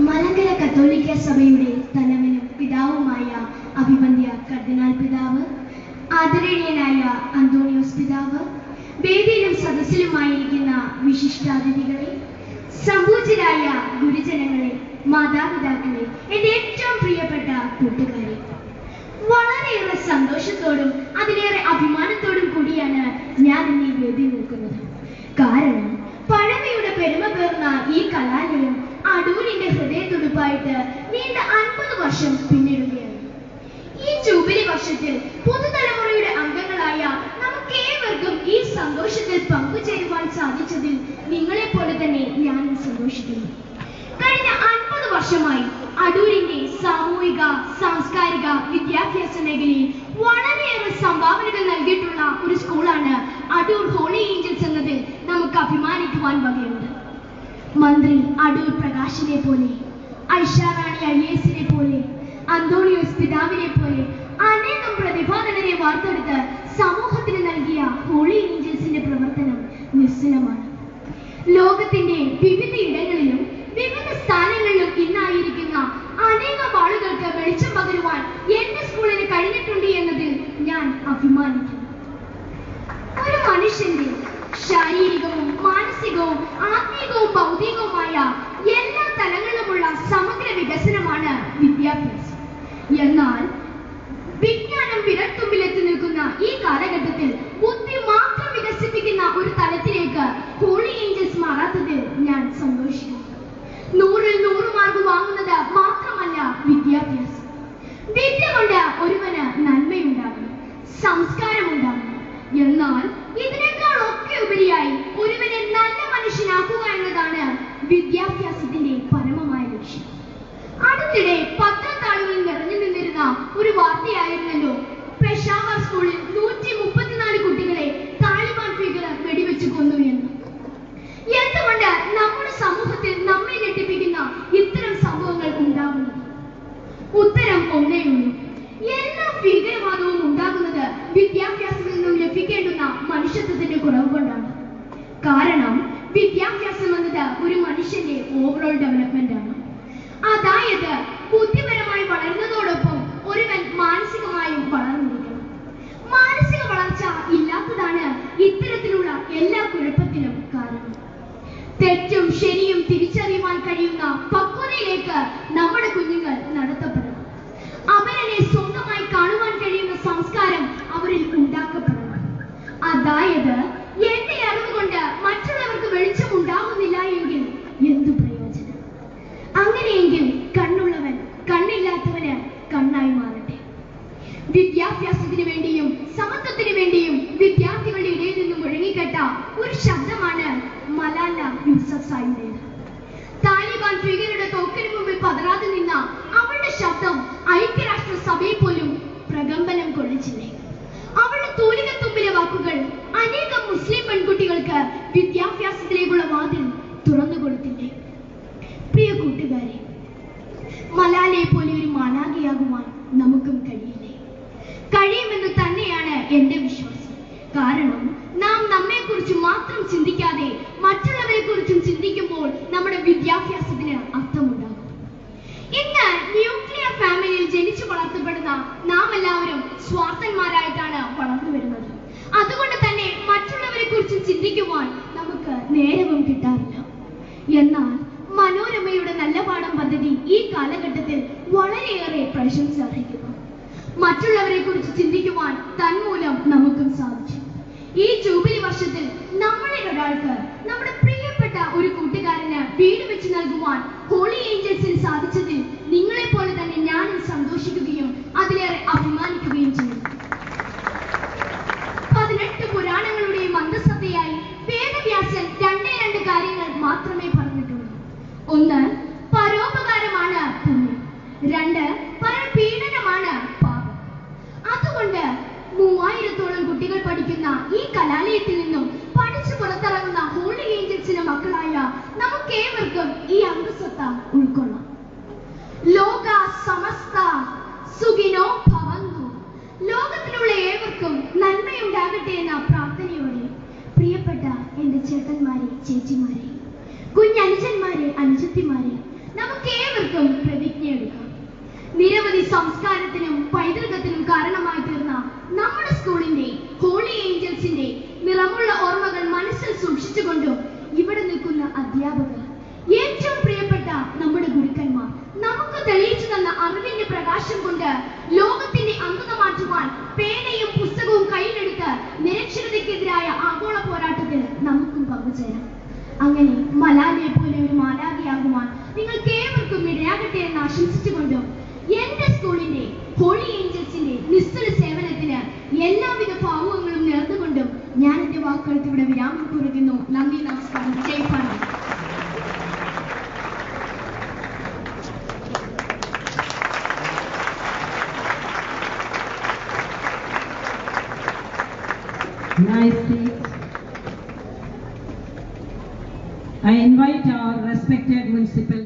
മലങ്കര കത്തോലിക്ക സഭയുടെ തലവനും പിതാവുമായ അഭിവന്ദ്യ കർദിനാൾ പിതാവ്, ആദരണീയനായ അന്തോണിയോസ് പിതാവ്, വേദിയിലും സദസ്സിലുമായിരിക്കുന്ന വിശിഷ്ടാതിഥികളെ, സംപൂജ്യരായ ഗുരുജനങ്ങളെ, മാതാപിതാക്കളെ, എൻ്റെ ഏറ്റവും പ്രിയപ്പെട്ട കൂട്ടുകാരെ, വളരെയേറെ സന്തോഷത്തോടും അതിലേറെ അഭിമാനത്തോടും കൂടിയാണ് ഞാൻ ഇന്ന് ഈ വേദിയിൽ നിൽക്കുന്നത്. കാരണം പഴമയുടെ പെരുമ പേർന്ന ഈ കലാലയം അടൂരിന്റെ ഹൃദയത്തുടുപ്പായിട്ട് നീണ്ട 50 വർഷം പിന്നിടുകയാണ്. ഈ ജൂബിലി വർഷത്തിൽ പുതുതലമുറയുടെ അംഗങ്ങളായ നമുക്കേവർക്കും ഈ സന്തോഷത്തിൽ പങ്കുചേരുവാൻ സാധിച്ചതിൽ നിങ്ങളെപ്പോലെ തന്നെ ഞാൻ സന്തോഷിക്കുന്നു. കഴിഞ്ഞ 50 വർഷമായി അടൂരിന്റെ സാമൂഹിക, സാംസ്കാരിക, വിദ്യാഭ്യാസ മേഖലയിൽ വളരെയേറെ സംഭാവനകൾ നൽകിയിട്ടുള്ള ഒരു സ്കൂളാണ് അടൂർ ഹോളി ഏഞ്ചൽസ് എന്നതിൽ നമുക്ക് അഭിമാനിക്കുവാൻ വകയുണ്ട്. മന്ത്രി അടൂർ പ്രകാശിനെ പോലെ, ഐഷാറാണി IAS പോലെ, അന്തോണിയോസ് പിതാവിനെ പോലെ അനേകം പ്രതിഭാധനരെ വാർത്തെടുത്ത് സമൂഹത്തിന് നൽകിയ ഹോളി ഏഞ്ചൽസിന്റെ പ്രവർത്തനം നിസ്സലമാണ്. ലോകത്തിന്റെ വിവിധ ഇടങ്ങളിലും വിവിധ സ്ഥാനങ്ങളിലും ഇന്നായിരിക്കുന്ന അനേകം ആളുകൾക്ക് വെളിച്ചം പകരുവാൻ എന്റെ സ്കൂളിന് കഴിഞ്ഞിട്ടുണ്ട് എന്നതിൽ ഞാൻ അഭിമാനിക്കുന്നു. ഒരു മനുഷ്യന്റെ ശാരീരികവും മാനസികവും ആത്മീയവും ഭൗതികവുമായ എല്ലാ തലങ്ങളിലുമുള്ള സമഗ്ര വികസനമാണ് വിദ്യാഭ്യാസം. എന്നാൽ വിജ്ഞാനം വിരൽത്തുമ്പിലെത്തി നിൽക്കുന്ന ഈ കാലഘട്ടത്തിൽ ബുദ്ധി മാത്രം വികസിപ്പിക്കുന്ന ഒരു തലത്തിലേക്ക് ഹോളി ഏഞ്ചൽസ് മാറാത്തതിൽ ഞാൻ സന്തോഷിക്കുന്നു. 100-ൽ 100 മാർക്ക് വാങ്ങുന്നത് മാത്രമല്ല വിദ്യാഭ്യാസം. വിദ്യ കൊണ്ട് ഒരുവന് നന്മയുണ്ടാകും, സംസ്കാരമുണ്ടാകും. എന്നാൽ ഇതിനേക്കാളൊക്കെ ഉപരിയായി ഒരുവനെ നല്ല മനുഷ്യനാക്കുക എന്നതാണ് വിദ്യാഭ്യാസത്തിന്റെ പരമമായ ലക്ഷ്യം. അടുത്തിടെ പത്രത്താളുകളിൽ നിറഞ്ഞു നിന്നിരുന്ന ഒരു വാർത്തയായിരുന്നല്ലോ പെഷാവർ സ്കൂളിൽ 134 കുട്ടികളെ താലിബാൻ ഭീകരർ വെടിവെച്ച് കൊന്നു എന്ന്. എന്തുകൊണ്ട് നമ്മുടെ സമൂഹത്തിൽ നമ്മെ ഞെട്ടിപ്പിക്കുന്ന ഇത്തരം സംഭവങ്ങൾ ഉണ്ടാകുന്നത്? ഉത്തരം ഒന്നേയുള്ളൂ. എല്ലാ ഭീകരവാദവും ഉണ്ടാകുന്നത് വിദ്യാഭ്യാസത്തിൽ നിന്നും ലഭിക്കേണ്ടുന്ന മനുഷ്യത്വത്തിന്റെ കുറവ് കൊണ്ടാണ്. കാരണം വിദ്യാഭ്യാസം എന്നത് ഒരു മനുഷ്യന്റെ ഓവറോൾ ഡെവലപ്മെന്റ് ആണ്. അതായത് ബുദ്ധിപരമായി വളരുന്നതോടൊപ്പം ഒരുവൻ മാനസികമായും വളർന്നിരിക്കണം. മാനസിക വളർച്ച ഇല്ലാത്തതാണ് ഇത്തരത്തിലുള്ള എല്ലാ കുഴപ്പത്തിനും കാരണം. തെറ്റും ശരിയും തിരിച്ചറിയുവാൻ കഴിയുന്ന പക്വതയിലേക്ക് നമ്മുടെ കുഞ്ഞുങ്ങൾ നടത്തപ്പെടണം. അവരെ സ്വന്തമായി കാണുവാൻ കഴിയുന്ന സംസ്കാരം അവരിൽ ഉണ്ടാക്കപ്പെടണം. അതായത് എന്റെ അറിവ് കൊണ്ട് മറ്റുള്ളവർക്ക് വെളിച്ചം ഉണ്ടാകുന്നില്ല എങ്കിൽ എന്തു പ്രയോജനം? അങ്ങനെയെങ്കിൽ കണ്ണുള്ളവൻ കണ്ണില്ലാത്തവന് കണ്ണായി മാറട്ടെ. വിദ്യാഭ്യാസത്തിന് വേണ്ടിയും സമത്വത്തിന് വേണ്ടിയും വിദ്യാർത്ഥികളുടെ ഇടയിൽ നിന്നും മുഴങ്ങിക്കേട്ട ഒരു ശബ്ദമാണ് മലാല യൂസഫ്സായിയുടേത്. താലിബാൻ ഭീകരരുടെ തോക്കിന് മുമ്പിൽ പതറാതെ നിന്ന അവളുടെ ശബ്ദം ഐക്യരാഷ്ട്ര സഭയിൽ പോലും പ്രകമ്പനം കൊള്ളിച്ചില്ലേ? അവളുടെ തൂലികത്തുമ്പിലെ വാക്കുകൾ അനേകം മുസ്ലിം പെൺകുട്ടികൾക്ക് വിദ്യാഭ്യാസത്തിലേക്കുള്ള വാതിൽ തുറന്നു കൊടുത്തില്ലേ? പ്രിയ കൂട്ടുകാരെ, മലാലയെ പോലെ ഒരു മാലാഖയാകുവാൻ നമുക്കും കഴിയില്ലേ? കഴിയുമെന്ന് തന്നെയാണ് എന്റെ വിശ്വാസം. കാരണം നാം നമ്മെക്കുറിച്ച് മാത്രം ചിന്തിക്കാതെ മറ്റുള്ളവരെ കുറിച്ചും ചിന്തിക്കുമ്പോൾ നമ്മുടെ വിദ്യാഭ്യാസത്തിന് അർത്ഥമുണ്ടാകും. ഇന്ന് ന്യൂക്ലിയർ ഫാമിലിയിൽ ജനിച്ചു വളർത്തപ്പെടുന്ന നാം എല്ലാവരും സ്വാർത്ഥന്മാരായിട്ടാണ് വളർന്നു വരുന്നത്. അതുകൊണ്ട് തന്നെ മറ്റുള്ളവരെ കുറിച്ച് ചിന്തിക്കുവാൻ നമുക്ക് നേരവും കിട്ടാറില്ല. എന്നാൽ മനോരമയുടെ നല്ല പാഠം പദ്ധതി ഈ കാലഘട്ടത്തിൽ വളരെയേറെ പ്രശംസ അർഹിക്കുന്നു. മറ്റുള്ളവരെ കുറിച്ച് ചിന്തിക്കുവാൻ തന്മൂലം നമുക്കും സാധിച്ചു. ഈ ജൂബിലി വർഷത്തിൽ നമ്മളിൽ ഒരാൾക്ക്, നമ്മുടെ പ്രിയപ്പെട്ട ഒരു കൂട്ടുകാരന് വീട് വെച്ച് നൽകുവാൻ ഹോളി ഏഞ്ചൽസിന് സാധിച്ചതിൽ നിങ്ങളെ പോലെ തന്നെ ഞാനും സന്തോഷിക്കുകയും അതിലേറെ അഭിമാനിക്കുകയും ചെയ്യുന്നു. 18 പുരാണങ്ങളുടെയും അന്തസത്തയായി വേദവ്യാസൻ 2 കാര്യങ്ങൾ മാത്രമേ പറഞ്ഞിട്ടുള്ളൂ. 1. പരോപകാരമാണ് പുണ്യം. 2. പരപീഡനമാണ് പാപം. അതുകൊണ്ട് 3000-ഓളം കുട്ടികൾ പഠിക്കുന്ന ഈ കലാലയത്തിൽ നിന്നും പഠിച്ചു പുറത്തിറങ്ങുന്ന ഹോളി ഏഞ്ചൽസിന്റെ മക്കളായ നമുക്കേവർക്കും ഈ അന്തസത്ത ഉൾക്കൊള്ളാം. ലോക സമസ്ത സുഖിനോ ഭവന്തു. ലോകത്തിലുള്ള ഏവർക്കും നന്മയുണ്ടാകട്ടെ എന്ന പ്രാർത്ഥനയോടെ പ്രിയപ്പെട്ട എന്റെ ചേട്ടന്മാരെ, ചേച്ചിമാരെ, കുഞ്ഞനുജന്മാരെ, അനുജത്തിമാരെ, നമുക്ക് അവചരം. അങ്ങനെ മലാലയെ പോലെ ഒരു മാലാഖയാകുവാൻ നിങ്ങൾക്ക് ഏവർക്കും ഇടയാകട്ടെ എന്ന് ആശംസിച്ചുകൊണ്ടും എന്റെ സ്കൂളിന്റെ ഹോളി ഏഞ്ചൽസിന്റെ നിസ്തുല സേവനത്തിന് എല്ലാവിധ ഭാവുകങ്ങളും നേർന്നുകൊണ്ടും ഞാൻ എന്റെ വാക്കുകൾക്ക് ഇവിടെ വിരാമം കുറിക്കുന്നു. നന്ദി, നമസ്കാരം, ജയ് Bharat. Nice speech. I invite our respected municipal